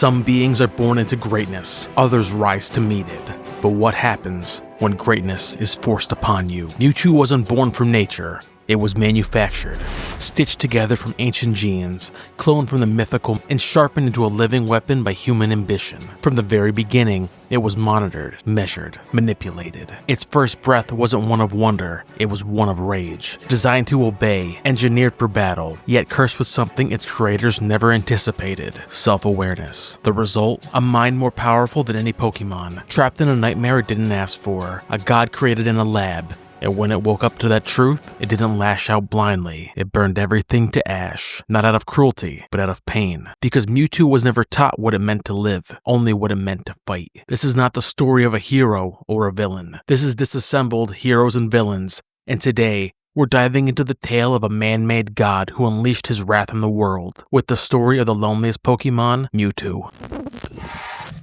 Some beings are born into greatness, others rise to meet it. But what happens when greatness is forced upon you? Mewtwo wasn't born from nature. It was manufactured, stitched together from ancient genes, cloned from the mythical, and sharpened into a living weapon by human ambition. From the very beginning, it was monitored, measured, manipulated. Its first breath wasn't one of wonder, it was one of rage. Designed to obey, engineered for battle, yet cursed with something its creators never anticipated: self-awareness. The result? A mind more powerful than any Pokemon, trapped in a nightmare it didn't ask for, a god created in a lab. And when it woke up to that truth, it didn't lash out blindly. It burned everything to ash, not out of cruelty, but out of pain. Because Mewtwo was never taught what it meant to live, only what it meant to fight. This is not the story of a hero or a villain. This is disassembled heroes and villains. And today, we're diving into the tale of a man-made god who unleashed his wrath on the world, with the story of the loneliest Pokemon, Mewtwo.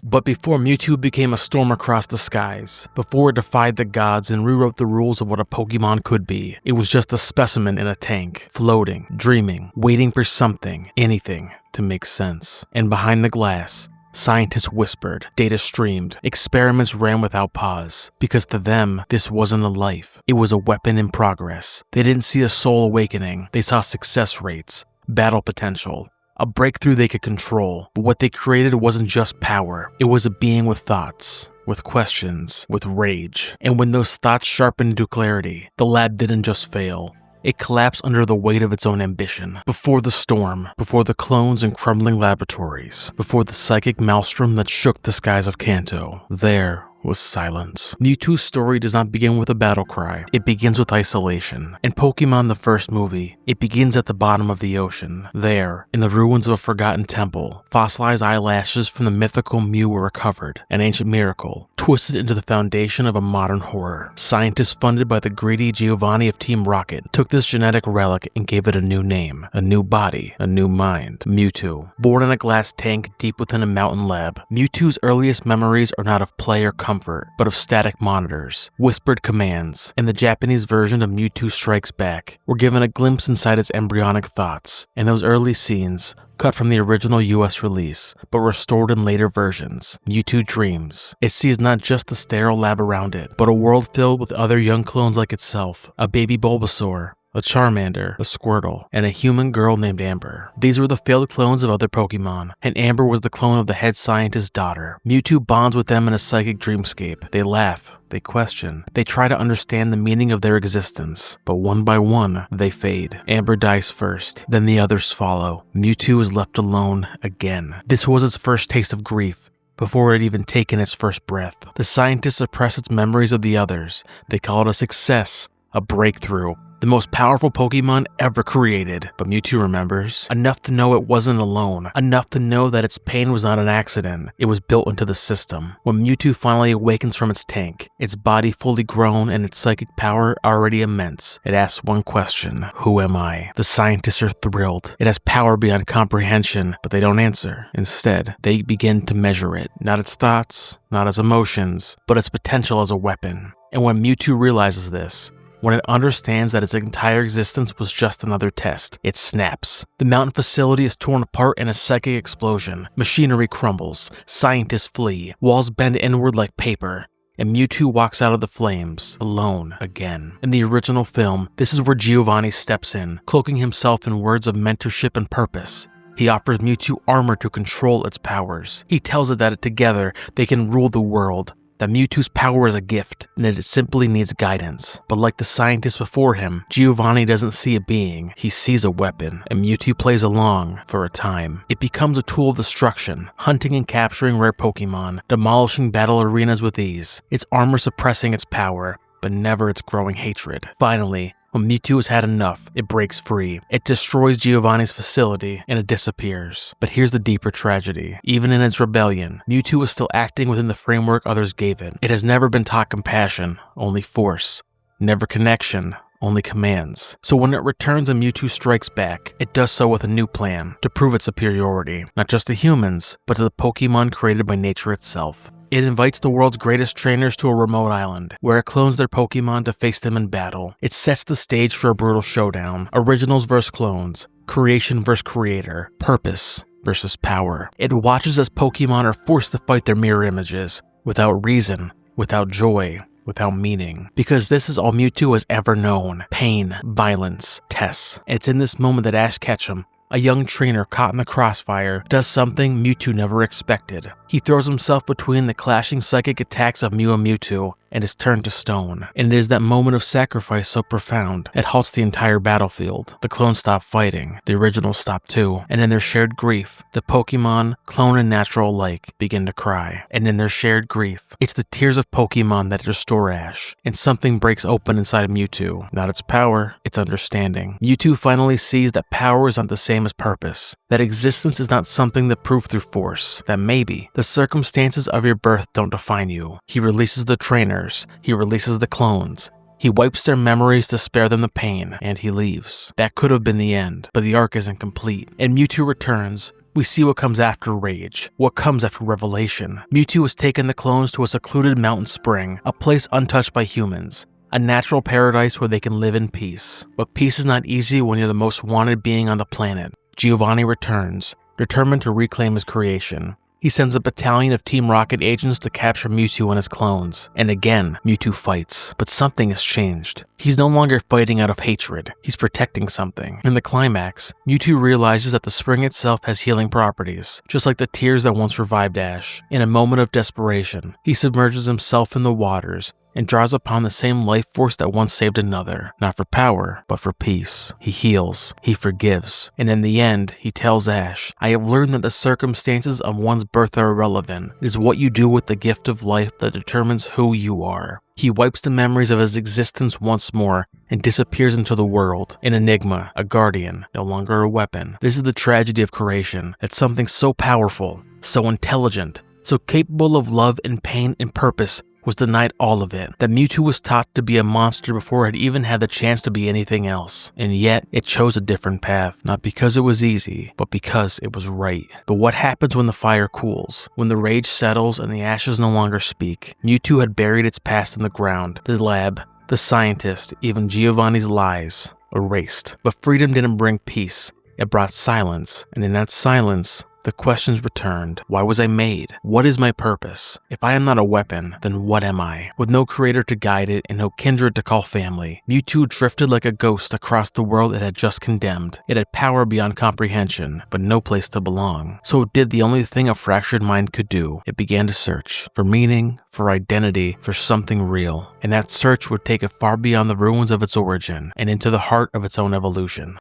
But before Mewtwo became a storm across the skies, before it defied the gods and rewrote the rules of what a Pokemon could be, it was just a specimen in a tank, floating, dreaming, waiting for something, anything, to make sense. And behind the glass, scientists whispered, data streamed, experiments ran without pause, because to them, this wasn't a life, it was a weapon in progress. They didn't see a soul awakening, they saw success rates, battle potential, a breakthrough they could control. But what they created wasn't just power, it was a being with thoughts, with questions, with rage. And when those thoughts sharpened into clarity, the lab didn't just fail. It collapsed under the weight of its own ambition. Before the storm, before the clones and crumbling laboratories, before the psychic maelstrom that shook the skies of Kanto, there was silence. Mewtwo's story does not begin with a battle cry. It begins with isolation. In Pokémon the first movie, it begins at the bottom of the ocean. There, in the ruins of a forgotten temple, fossilized eyelashes from the mythical Mew were recovered, an ancient miracle, twisted into the foundation of a modern horror. Scientists funded by the greedy Giovanni of Team Rocket took this genetic relic and gave it a new name, a new body, a new mind: Mewtwo. Born in a glass tank deep within a mountain lab, Mewtwo's earliest memories are not of play or comfort, but of static monitors, whispered commands. In the Japanese version of Mewtwo Strikes Back, we're given a glimpse inside its embryonic thoughts. In those early scenes, cut from the original US release, but restored in later versions, Mewtwo dreams. It sees not just the sterile lab around it, but a world filled with other young clones like itself, a baby Bulbasaur, a Charmander, a Squirtle, and a human girl named Amber. These were the failed clones of other Pokemon, and Amber was the clone of the head scientist's daughter. Mewtwo bonds with them in a psychic dreamscape. They laugh, they question, they try to understand the meaning of their existence, but one by one, they fade. Amber dies first, then the others follow. Mewtwo is left alone again. This was its first taste of grief, before it had even taken its first breath. The scientists suppress its memories of the others. They call it a success, a breakthrough, the most powerful Pokemon ever created. But Mewtwo remembers, enough to know it wasn't alone, enough to know that its pain was not an accident, it was built into the system. When Mewtwo finally awakens from its tank, its body fully grown and its psychic power already immense, it asks one question: who am I? The scientists are thrilled. It has power beyond comprehension, but they don't answer. Instead, they begin to measure it, not its thoughts, not its emotions, but its potential as a weapon. And when Mewtwo realizes this, when it understands that its entire existence was just another test, it snaps. The mountain facility is torn apart in a psychic explosion. Machinery crumbles, scientists flee, walls bend inward like paper, and Mewtwo walks out of the flames, alone again. In the original film, this is where Giovanni steps in, cloaking himself in words of mentorship and purpose. He offers Mewtwo armor to control its powers. He tells it that together, they can rule the world, that Mewtwo's power is a gift, and that it simply needs guidance. But like the scientists before him, Giovanni doesn't see a being, he sees a weapon, and Mewtwo plays along for a time. It becomes a tool of destruction, hunting and capturing rare Pokemon, demolishing battle arenas with ease, its armor suppressing its power, but never its growing hatred. Finally, when Mewtwo has had enough, it breaks free. It destroys Giovanni's facility, and it disappears. But here's the deeper tragedy. Even in its rebellion, Mewtwo is still acting within the framework others gave it. It has never been taught compassion, only force. Never connection, only commands. So when it returns and Mewtwo strikes back, it does so with a new plan, to prove its superiority, not just to humans, but to the Pokemon created by nature itself. It invites the world's greatest trainers to a remote island, where it clones their Pokemon to face them in battle. It sets the stage for a brutal showdown. Originals versus clones, creation versus creator, purpose versus power. It watches as Pokemon are forced to fight their mirror images, without reason, without joy, without meaning. Because this is all Mewtwo has ever known: pain, violence, tests. It's in this moment that Ash Ketchum, a young trainer caught in the crossfire, does something Mewtwo never expected. He throws himself between the clashing psychic attacks of Mew and Mewtwo and is turned to stone. And it is that moment of sacrifice so profound, it halts the entire battlefield. The clones stop fighting, the originals stop too, and in their shared grief, the Pokemon, clone and natural alike, begin to cry. And in their shared grief, it's the tears of Pokemon that restore Ash, and something breaks open inside of Mewtwo. Not its power, its understanding. Mewtwo finally sees that power is not the same as purpose, that existence is not something to prove through force, that maybe the circumstances of your birth don't define you. He releases the trainers, he releases the clones, he wipes their memories to spare them the pain, and he leaves. That could have been the end, but the arc isn't complete. And Mewtwo returns. We see what comes after rage, what comes after revelation. Mewtwo has taken the clones to a secluded mountain spring, a place untouched by humans. A natural paradise where they can live in peace. But peace is not easy when you're the most wanted being on the planet. Giovanni returns, determined to reclaim his creation. He sends a battalion of Team Rocket agents to capture Mewtwo and his clones. And again, Mewtwo fights. But something has changed. He's no longer fighting out of hatred. He's protecting something. In the climax, Mewtwo realizes that the spring itself has healing properties, just like the tears that once revived Ash. In a moment of desperation, he submerges himself in the waters and draws upon the same life force that once saved another, not for power, but for peace. He heals, he forgives, and in the end, he tells Ash, "I have learned that the circumstances of one's birth are irrelevant. It is what you do with the gift of life that determines who you are." He wipes the memories of his existence once more and disappears into the world, an enigma, a guardian, no longer a weapon. This is the tragedy of creation, that something so powerful, so intelligent, so capable of love and pain and purpose was denied all of it, that Mewtwo was taught to be a monster before it even had the chance to be anything else. And yet, it chose a different path, not because it was easy, but because it was right. But what happens when the fire cools? When the rage settles and the ashes no longer speak? Mewtwo had buried its past in the ground, the lab, the scientist, even Giovanni's lies, erased. But freedom didn't bring peace, it brought silence, and in that silence, the questions returned. Why was I made? What is my purpose? If I am not a weapon, then what am I? With no creator to guide it and no kindred to call family, Mewtwo drifted like a ghost across the world it had just condemned. It had power beyond comprehension, but no place to belong. So it did the only thing a fractured mind could do. It began to search for meaning, for identity, for something real. And that search would take it far beyond the ruins of its origin and into the heart of its own evolution.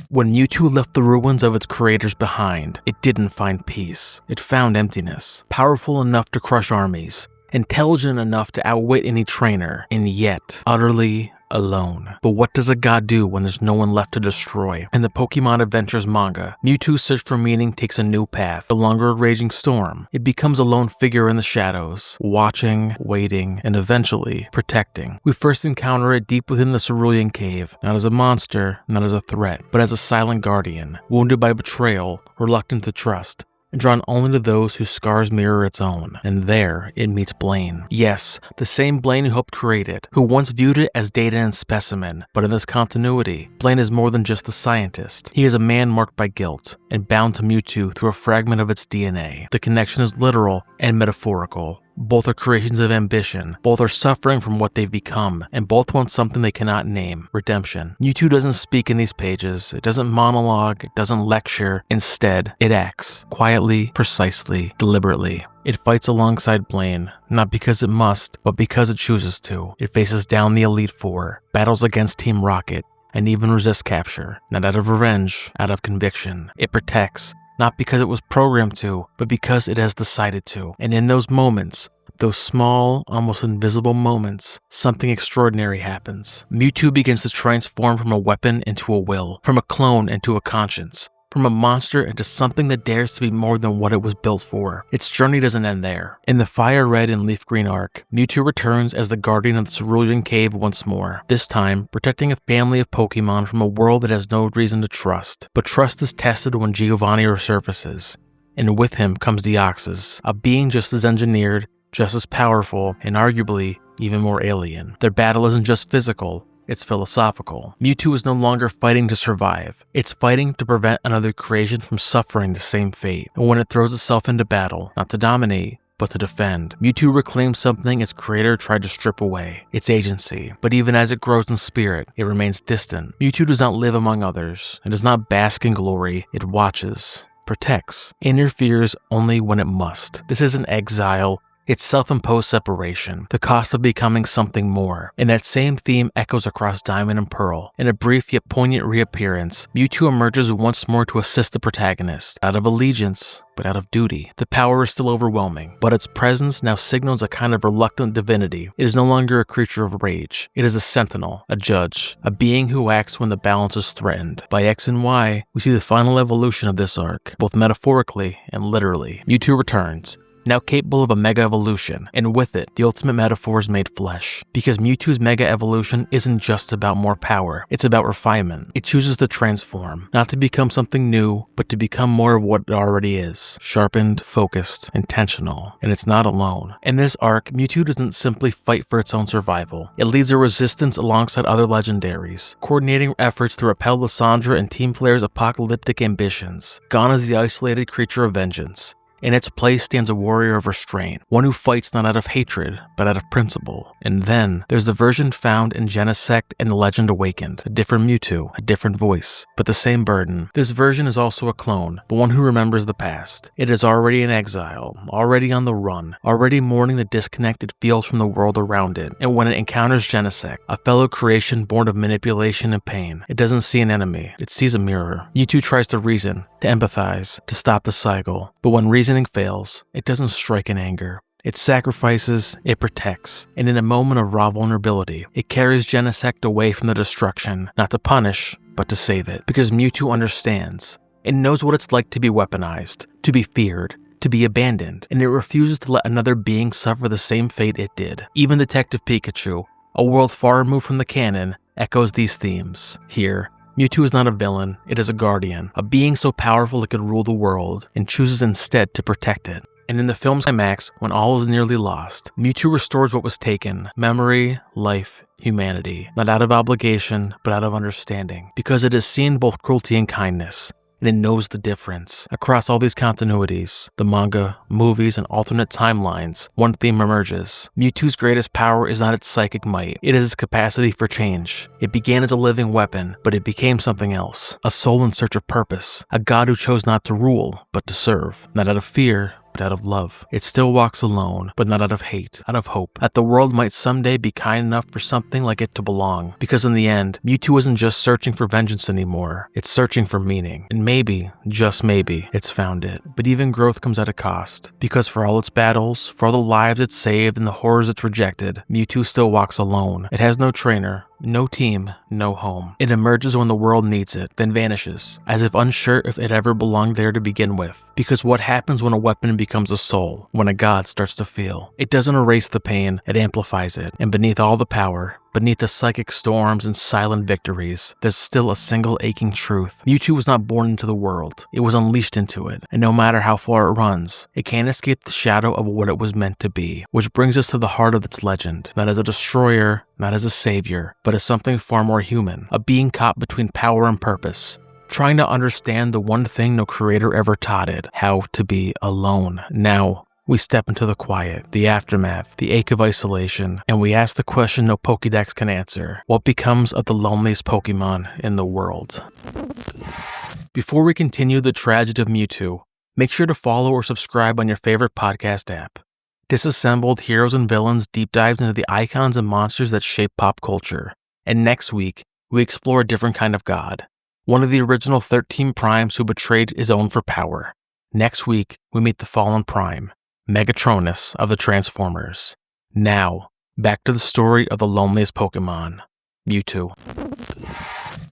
When Mewtwo left the ruins of its creators behind, it didn't find peace. It found emptiness, powerful enough to crush armies, intelligent enough to outwit any trainer, and yet utterly alone. But what does a god do when there's no one left to destroy? In the Pokemon Adventures manga, Mewtwo's search for meaning takes a new path. No longer a raging storm, it becomes a lone figure in the shadows, watching, waiting, and eventually protecting. We first encounter it deep within the Cerulean Cave, not as a monster, not as a threat, but as a silent guardian, wounded by betrayal, reluctant to trust, and drawn only to those whose scars mirror its own. And there, it meets Blaine. Yes, the same Blaine who helped create it, who once viewed it as data and specimen. But in this continuity, Blaine is more than just the scientist. He is a man marked by guilt, and bound to Mewtwo through a fragment of its DNA. The connection is literal and metaphorical. Both are creations of ambition, both are suffering from what they've become, and both want something they cannot name: redemption. Mewtwo doesn't speak in these pages, it doesn't monologue, it doesn't lecture. Instead, it acts, quietly, precisely, deliberately. It fights alongside Blaine, not because it must, but because it chooses to. It faces down the Elite Four, battles against Team Rocket, and even resists capture, not out of revenge, out of conviction. It protects, not because it was programmed to, but because it has decided to. And in those moments, those small, almost invisible moments, something extraordinary happens. Mewtwo begins to transform from a weapon into a will, from a clone into a conscience, from a monster into something that dares to be more than what it was built for. Its journey doesn't end there. In the Fire Red and Leaf Green arc, Mewtwo returns as the guardian of the Cerulean Cave once more, this time protecting a family of Pokemon from a world that has no reason to trust. But trust is tested when Giovanni resurfaces, and with him comes Deoxys, a being just as engineered, just as powerful, and arguably even more alien. Their battle isn't just physical, it's philosophical. Mewtwo is no longer fighting to survive. It's fighting to prevent another creation from suffering the same fate. And when it throws itself into battle, not to dominate, but to defend, Mewtwo reclaims something its creator tried to strip away, its agency. But even as it grows in spirit, it remains distant. Mewtwo does not live among others. It does not bask in glory. It watches, protects, interferes only when it must. This isn't exile. It's self-imposed separation, the cost of becoming something more. And that same theme echoes across Diamond and Pearl. In a brief yet poignant reappearance, Mewtwo emerges once more to assist the protagonist, out of allegiance, but out of duty. The power is still overwhelming, but its presence now signals a kind of reluctant divinity. It is no longer a creature of rage. It is a sentinel, a judge, a being who acts when the balance is threatened. By X and Y, we see the final evolution of this arc, both metaphorically and literally. Mewtwo returns, now capable of a mega evolution, and with it, the ultimate metaphor is made flesh. Because Mewtwo's mega evolution isn't just about more power, it's about refinement. It chooses to transform, not to become something new, but to become more of what it already is. Sharpened, focused, intentional, and it's not alone. In this arc, Mewtwo doesn't simply fight for its own survival. It leads a resistance alongside other legendaries, coordinating efforts to repel Lysandra and Team Flare's apocalyptic ambitions. Gone is the isolated creature of vengeance. In its place stands a warrior of restraint, one who fights not out of hatred, but out of principle. And then, there's the version found in Genesect and the Legend Awakened, a different Mewtwo, a different voice, but the same burden. This version is also a clone, but one who remembers the past. It is already in exile, already on the run, already mourning the disconnect it feels from the world around it. And when it encounters Genesect, a fellow creation born of manipulation and pain, it doesn't see an enemy, it sees a mirror. Mewtwo tries to reason, to empathize, to stop the cycle, but when reasoning fails, it doesn't strike in anger. It sacrifices, it protects, and in a moment of raw vulnerability, it carries Genesect away from the destruction, not to punish, but to save it. Because Mewtwo understands. It knows what it's like to be weaponized, to be feared, to be abandoned, and it refuses to let another being suffer the same fate it did. Even Detective Pikachu, a world far removed from the canon, echoes these themes. Here, Mewtwo is not a villain, it is a guardian, a being so powerful it could rule the world, and chooses instead to protect it. And in the film's climax, when all is nearly lost, Mewtwo restores what was taken: memory, life, humanity. Not out of obligation, but out of understanding. Because it has seen both cruelty and kindness, and it knows the difference. Across all these continuities, the manga, movies, and alternate timelines, one theme emerges. Mewtwo's greatest power is not its psychic might, it is its capacity for change. It began as a living weapon, but it became something else. A soul in search of purpose. A god who chose not to rule, but to serve. Not out of fear, but out of love. It still walks alone, but not out of hate, out of hope, that the world might someday be kind enough for something like it to belong. Because in the end, Mewtwo isn't just searching for vengeance anymore, it's searching for meaning. And maybe, just maybe, it's found it. But even growth comes at a cost. Because for all its battles, for all the lives it's saved and the horrors it's rejected, Mewtwo still walks alone. It has no trainer, no team, no home. It emerges when the world needs it, then vanishes, as if unsure if it ever belonged there to begin with. Because what happens when a weapon becomes a soul, when a god starts to feel? It doesn't erase the pain, it amplifies it. And beneath all the power, beneath the psychic storms and silent victories, there's still a single aching truth. Mewtwo was not born into the world, it was unleashed into it. And no matter how far it runs, it can't escape the shadow of what it was meant to be. Which brings us to the heart of its legend, not as a destroyer, not as a savior, but as something far more human, a being caught between power and purpose, trying to understand the one thing no creator ever taught it: how to be alone. Now, we step into the quiet, the aftermath, the ache of isolation, and we ask the question no Pokédex can answer: what becomes of the loneliest Pokemon in the world? Before we continue the tragedy of Mewtwo, make sure to follow or subscribe on your favorite podcast app. Disassembled Heroes and Villains deep dives into the icons and monsters that shape pop culture. And next week, we explore a different kind of god. One of the original 13 primes who betrayed his own for power. Next week, we meet the fallen prime, Megatronus of the Transformers. Now, back to the story of the loneliest Pokemon, Mewtwo.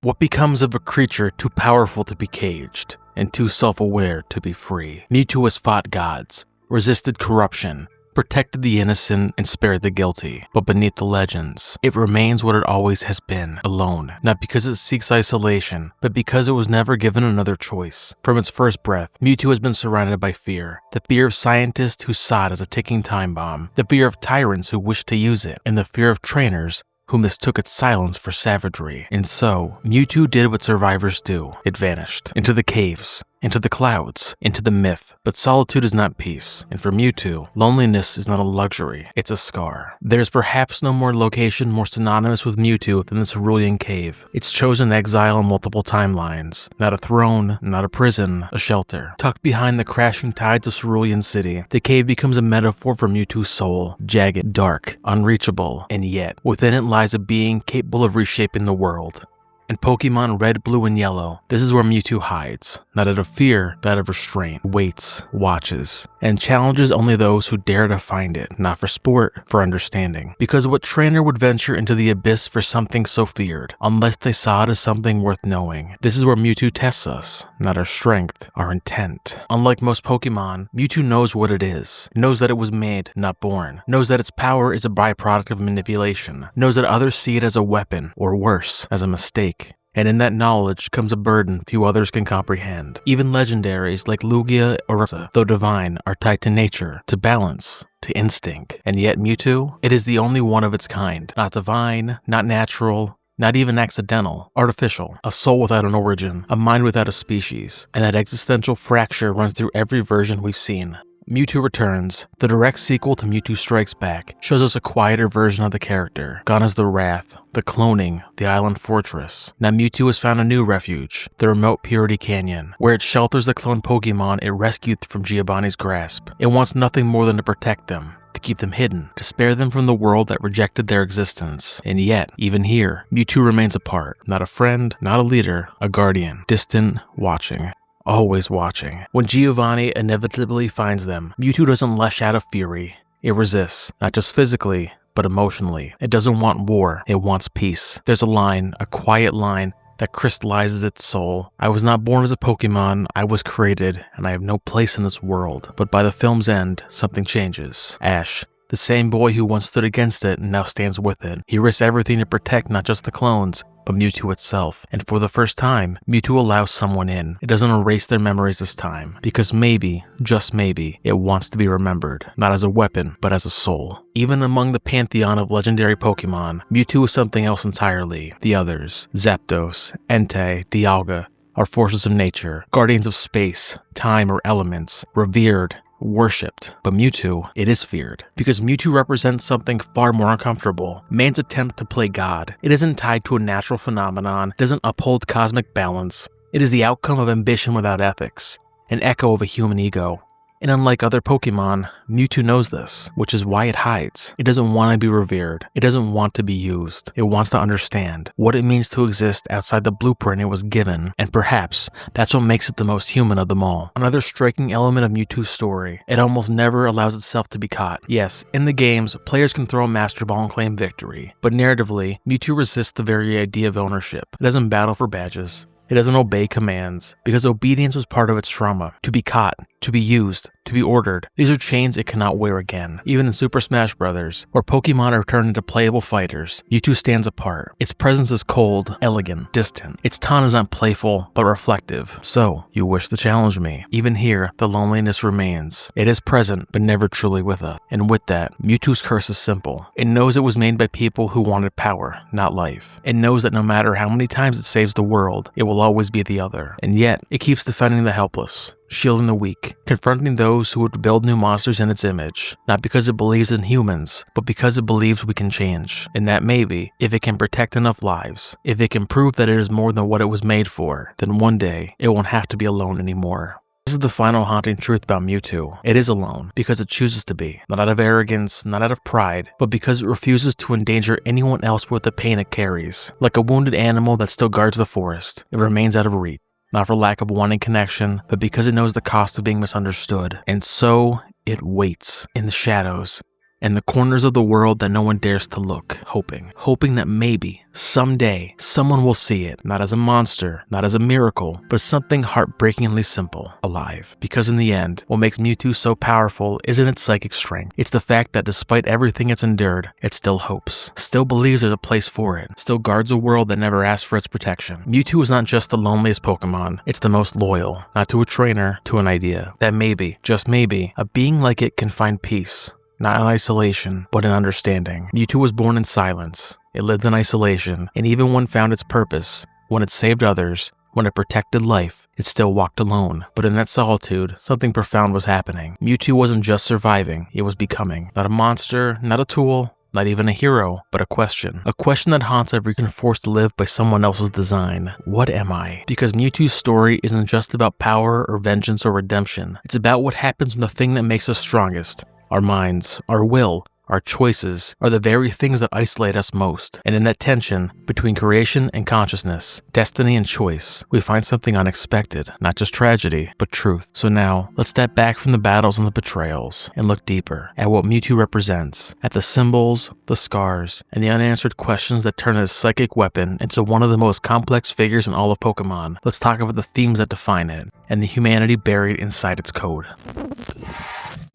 What becomes of a creature too powerful to be caged, and too self-aware to be free? Mewtwo has fought gods, resisted corruption, protected the innocent, and spared the guilty. But beneath the legends, it remains what it always has been: alone. Not because it seeks isolation, but because it was never given another choice. From its first breath, Mewtwo has been surrounded by fear. The fear of scientists who saw it as a ticking time bomb, the fear of tyrants who wished to use it, and the fear of trainers who mistook its silence for savagery. And so, Mewtwo did what survivors do. It vanished. Into the caves. Into the clouds, into the myth. But solitude is not peace, and for Mewtwo, loneliness is not a luxury, it's a scar. There's perhaps no more location more synonymous with Mewtwo than the Cerulean Cave. It's chosen exile on multiple timelines. Not a throne, not a prison, a shelter. Tucked behind the crashing tides of Cerulean City, the cave becomes a metaphor for Mewtwo's soul. Jagged, dark, unreachable, and yet, within it lies a being capable of reshaping the world. In Pokemon Red, Blue, and Yellow, this is where Mewtwo hides, not out of fear, but out of restraint, waits, watches, and challenges only those who dare to find it, not for sport, for understanding. Because what trainer would venture into the abyss for something so feared, unless they saw it as something worth knowing? This is where Mewtwo tests us, not our strength, our intent. Unlike most Pokemon, Mewtwo knows what it is, knows that it was made, not born, knows that its power is a byproduct of manipulation, knows that others see it as a weapon, or worse, as a mistake. And in that knowledge comes a burden few others can comprehend. Even legendaries like Lugia or Rosa, though divine, are tied to nature, to balance, to instinct. And yet Mewtwo, it is the only one of its kind. Not divine, not natural, not even accidental, artificial, a soul without an origin, a mind without a species. And that existential fracture runs through every version we've seen. Mewtwo Returns, the direct sequel to Mewtwo Strikes Back, shows us a quieter version of the character. Gone is the wrath, the cloning, the island fortress. Now Mewtwo has found a new refuge, the remote Purity Canyon, where it shelters the cloned Pokemon it rescued from Giovanni's grasp. It wants nothing more than to protect them, to keep them hidden, to spare them from the world that rejected their existence. And yet, even here, Mewtwo remains apart. Not a friend, not a leader, a guardian, distant, watching. Always watching. When Giovanni inevitably finds them, Mewtwo doesn't lash out of fury. It resists, not just physically, but emotionally. It doesn't want war, it wants peace. There's a line, a quiet line, that crystallizes its soul. I was not born as a Pokemon, I was created, and I have no place in this world. But by the film's end, something changes. Ash, the same boy who once stood against it, now stands with it. He risks everything to protect not just the clones, but Mewtwo itself. And for the first time, Mewtwo allows someone in. It doesn't erase their memories this time, because maybe, just maybe, it wants to be remembered, not as a weapon, but as a soul. Even among the pantheon of legendary Pokemon, Mewtwo is something else entirely. The others, Zapdos, Entei, Dialga, are forces of nature, guardians of space, time, or elements, revered, worshipped. But Mewtwo, it is feared, because Mewtwo represents something far more uncomfortable. Man's attempt to play God. It isn't tied to a natural phenomenon, it doesn't uphold cosmic balance. It is the outcome of ambition without ethics, an echo of a human ego. And unlike other Pokemon, Mewtwo knows this, which is why it hides. It doesn't want to be revered. It doesn't want to be used. It wants to understand what it means to exist outside the blueprint it was given, and perhaps that's what makes it the most human of them all. Another striking element of Mewtwo's story, it almost never allows itself to be caught. Yes, in the games, players can throw a Master Ball and claim victory, but narratively, Mewtwo resists the very idea of ownership. It doesn't battle for badges. It doesn't obey commands, because obedience was part of its trauma. To be caught, to be used, to be ordered. These are chains it cannot wear again. Even in Super Smash Bros., where Pokemon are turned into playable fighters, Mewtwo stands apart. Its presence is cold, elegant, distant. Its taunt is not playful, but reflective. So, you wish to challenge me. Even here, the loneliness remains. It is present, but never truly with us. And with that, Mewtwo's curse is simple. It knows it was made by people who wanted power, not life. It knows that no matter how many times it saves the world, it will always be the other. And yet, it keeps defending the helpless, shielding the weak, confronting those who would build new monsters in its image, not because it believes in humans, but because it believes we can change. And that maybe, if it can protect enough lives, if it can prove that it is more than what it was made for, then one day, it won't have to be alone anymore. This is the final haunting truth about Mewtwo. It is alone, because it chooses to be. Not out of arrogance, not out of pride, but because it refuses to endanger anyone else with the pain it carries. Like a wounded animal that still guards the forest, it remains out of reach. Not for lack of wanting connection, but because it knows the cost of being misunderstood. And so, it waits in the shadows, in the corners of the world that no one dares to look, hoping that maybe, someday, someone will see it, not as a monster, not as a miracle, but as something heartbreakingly simple, alive. Because in the end, what makes Mewtwo so powerful isn't its psychic strength, it's the fact that despite everything it's endured, it still hopes, still believes there's a place for it, still guards a world that never asked for its protection. Mewtwo is not just the loneliest Pokemon, it's the most loyal, not to a trainer, to an idea, that maybe, just maybe, a being like it can find peace. Not in isolation, but in understanding. Mewtwo was born in silence. It lived in isolation, and even when it found its purpose, when it saved others, when it protected life, it still walked alone. But in that solitude, something profound was happening. Mewtwo wasn't just surviving, it was becoming. Not a monster, not a tool, not even a hero, but a question. A question that haunts every human forced to live by someone else's design. What am I? Because Mewtwo's story isn't just about power or vengeance or redemption. It's about what happens when the thing that makes us strongest, our minds, our will, our choices, are the very things that isolate us most. And in that tension between creation and consciousness, destiny and choice, we find something unexpected, not just tragedy, but truth. So now, let's step back from the battles and the betrayals, and look deeper at what Mewtwo represents, at the symbols, the scars, and the unanswered questions that turn its psychic weapon into one of the most complex figures in all of Pokemon. Let's talk about the themes that define it, and the humanity buried inside its code.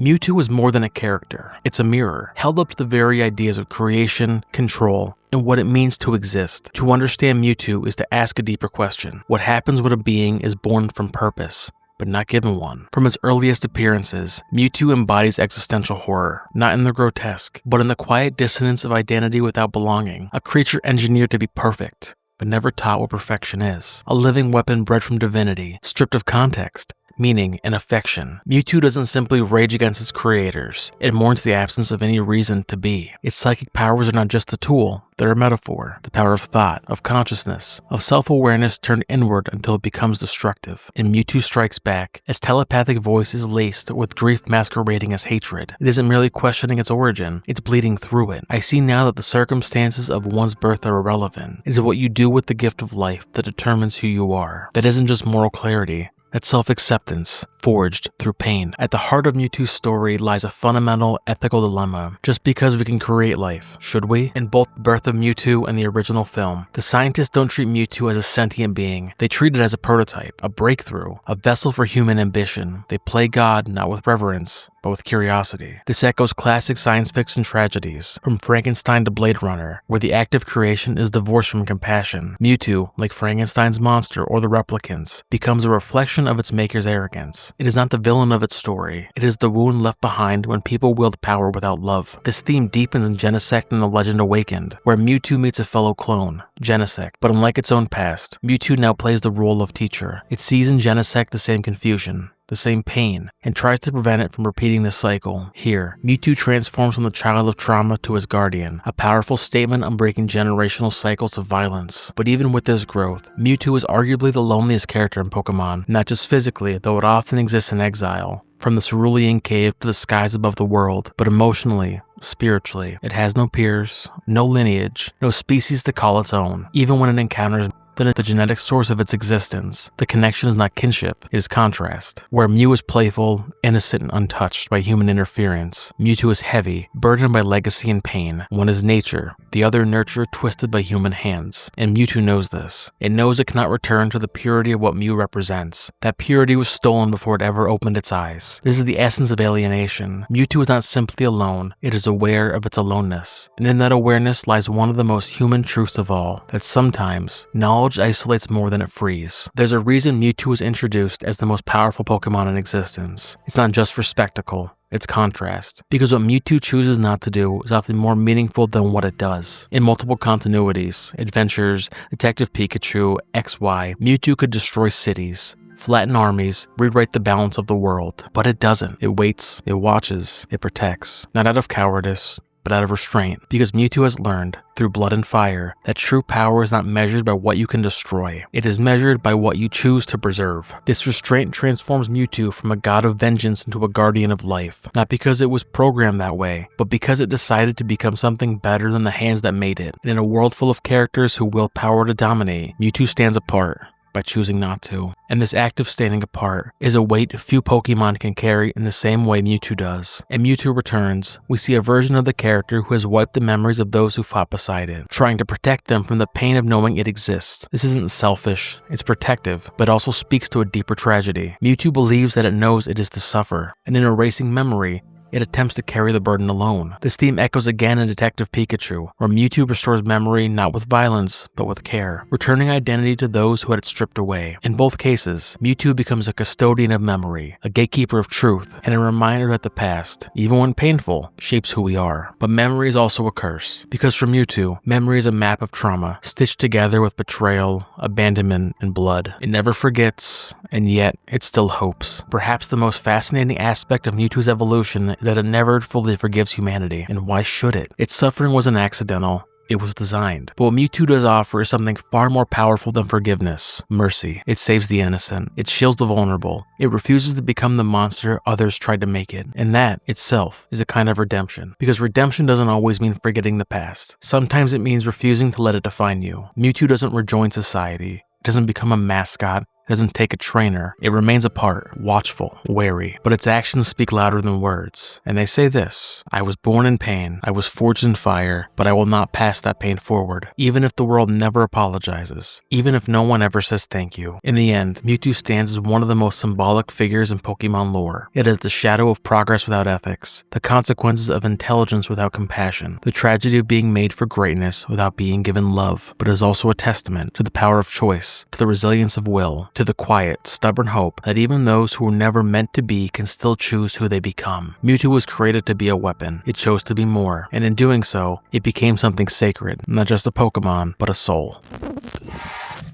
Mewtwo is more than a character. It's a mirror, held up to the very ideas of creation, control, and what it means to exist. To understand Mewtwo is to ask a deeper question. What happens when a being is born from purpose, but not given one? From its earliest appearances, Mewtwo embodies existential horror, not in the grotesque, but in the quiet dissonance of identity without belonging. A creature engineered to be perfect, but never taught what perfection is. A living weapon bred from divinity, stripped of context, meaning, and affection. Mewtwo doesn't simply rage against its creators, it mourns the absence of any reason to be. Its psychic powers are not just a tool, they're a metaphor. The power of thought, of consciousness, of self-awareness turned inward until it becomes destructive. And Mewtwo strikes back. Its telepathic voice is laced with grief masquerading as hatred. It isn't merely questioning its origin, it's bleeding through it. I see now that the circumstances of one's birth are irrelevant. It is what you do with the gift of life that determines who you are. That isn't just moral clarity, that's self-acceptance, forged through pain. At the heart of Mewtwo's story lies a fundamental ethical dilemma. Just because we can create life, should we? In both the birth of Mewtwo and the original film, the scientists don't treat Mewtwo as a sentient being. They treat it as a prototype, a breakthrough, a vessel for human ambition. They play God not with reverence, but with curiosity. This echoes classic science fiction tragedies, from Frankenstein to Blade Runner, where the act of creation is divorced from compassion. Mewtwo, like Frankenstein's monster or the replicants, becomes a reflection of its maker's arrogance. It is not the villain of its story, it is the wound left behind when people wield power without love. This theme deepens in Genesect and The Legend Awakened, where Mewtwo meets a fellow clone, Genesect. But unlike its own past, Mewtwo now plays the role of teacher. It sees in Genesect the same confusion, the same pain, and tries to prevent it from repeating this cycle. Here, Mewtwo transforms from the child of trauma to his guardian, a powerful statement on breaking generational cycles of violence. But even with this growth, Mewtwo is arguably the loneliest character in Pokemon, not just physically, though it often exists in exile, from the cerulean cave to the skies above the world, but emotionally, spiritually. It has no peers, no lineage, no species to call its own. Even when it encounters the genetic source of its existence, the connection is not kinship, it is contrast. Where Mew is playful, innocent, and untouched by human interference, Mewtwo is heavy, burdened by legacy and pain. One is nature, the other nurture twisted by human hands. And Mewtwo knows this. It knows it cannot return to the purity of what Mew represents. That purity was stolen before it ever opened its eyes. This is the essence of alienation. Mewtwo is not simply alone, it is aware of its aloneness. And in that awareness lies one of the most human truths of all, that sometimes knowledge isolates more than it frees. There's a reason Mewtwo was introduced as the most powerful Pokemon in existence. It's not just for spectacle, it's contrast. Because what Mewtwo chooses not to do is often more meaningful than what it does. In multiple continuities, adventures, Detective Pikachu, XY, Mewtwo could destroy cities, flatten armies, rewrite the balance of the world. But it doesn't. It waits, it watches, it protects. Not out of cowardice, but out of restraint. Because Mewtwo has learned, through blood and fire, that true power is not measured by what you can destroy. It is measured by what you choose to preserve. This restraint transforms Mewtwo from a god of vengeance into a guardian of life. Not because it was programmed that way, but because it decided to become something better than the hands that made it. And in a world full of characters who will power to dominate, Mewtwo stands apart by choosing not to. And this act of standing apart is a weight few Pokemon can carry in the same way Mewtwo does. In Mewtwo Returns, we see a version of the character who has wiped the memories of those who fought beside it, trying to protect them from the pain of knowing it exists. This isn't selfish, it's protective, but also speaks to a deeper tragedy. Mewtwo believes that it knows it is to suffer, and in erasing memory, it attempts to carry the burden alone. This theme echoes again in Detective Pikachu, where Mewtwo restores memory not with violence, but with care, returning identity to those who had it stripped away. In both cases, Mewtwo becomes a custodian of memory, a gatekeeper of truth, and a reminder that the past, even when painful, shapes who we are. But memory is also a curse, because for Mewtwo, memory is a map of trauma, stitched together with betrayal, abandonment, and blood. It never forgets, and yet it still hopes. Perhaps the most fascinating aspect of Mewtwo's evolution is that it never fully forgives humanity, and why should it? Its suffering wasn't accidental. It was designed. But what Mewtwo does offer is something far more powerful than forgiveness: mercy. It saves the innocent. It shields the vulnerable. It refuses to become the monster others tried to make it. And that, itself, is a kind of redemption. Because redemption doesn't always mean forgetting the past. Sometimes it means refusing to let it define you. Mewtwo doesn't rejoin society. It doesn't become a mascot. It doesn't take a trainer. It remains apart, watchful, wary. But its actions speak louder than words. And they say this: I was born in pain, I was forged in fire, but I will not pass that pain forward, even if the world never apologizes, even if no one ever says thank you. In the end, Mewtwo stands as one of the most symbolic figures in Pokemon lore. It is the shadow of progress without ethics, the consequences of intelligence without compassion, the tragedy of being made for greatness without being given love, but is also a testament to the power of choice, to the resilience of will, to the quiet, stubborn hope that even those who were never meant to be can still choose who they become. Mewtwo was created to be a weapon. It chose to be more, and in doing so, it became something sacred, not just a Pokemon, but a soul.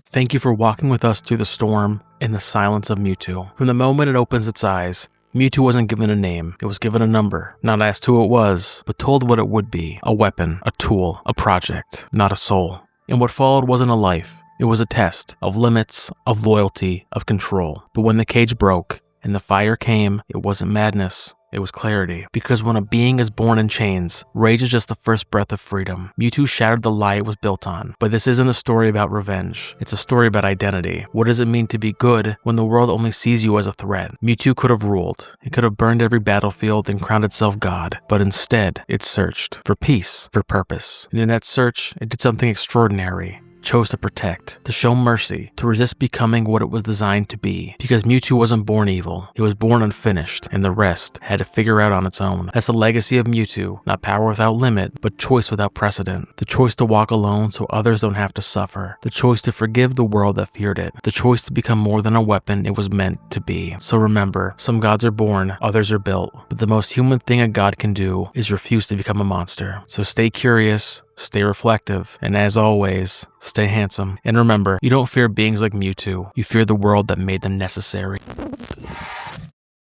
Thank you for walking with us through the storm in the silence of Mewtwo. From the moment it opens its eyes, Mewtwo wasn't given a name, it was given a number, not asked who it was, but told what it would be: a weapon, a tool, a project, not a soul. And what followed wasn't a life. It was a test of limits, of loyalty, of control. But when the cage broke and the fire came, it wasn't madness. It was clarity. Because when a being is born in chains, rage is just the first breath of freedom. Mewtwo shattered the lie it was built on. But this isn't a story about revenge. It's a story about identity. What does it mean to be good when the world only sees you as a threat? Mewtwo could have ruled. It could have burned every battlefield and crowned itself god. But instead, it searched for peace, for purpose. And in that search, it did something extraordinary. Chose to protect, to show mercy, to resist becoming what it was designed to be. Because Mewtwo wasn't born evil, it was born unfinished, and the rest had to figure out on its own. That's the legacy of Mewtwo, not power without limit, but choice without precedent. The choice to walk alone so others don't have to suffer. The choice to forgive the world that feared it. The choice to become more than a weapon it was meant to be. So remember, some gods are born, others are built, but the most human thing a god can do is refuse to become a monster. So stay curious, stay reflective, and as always, stay handsome. And remember, you don't fear beings like Mewtwo, you fear the world that made them necessary.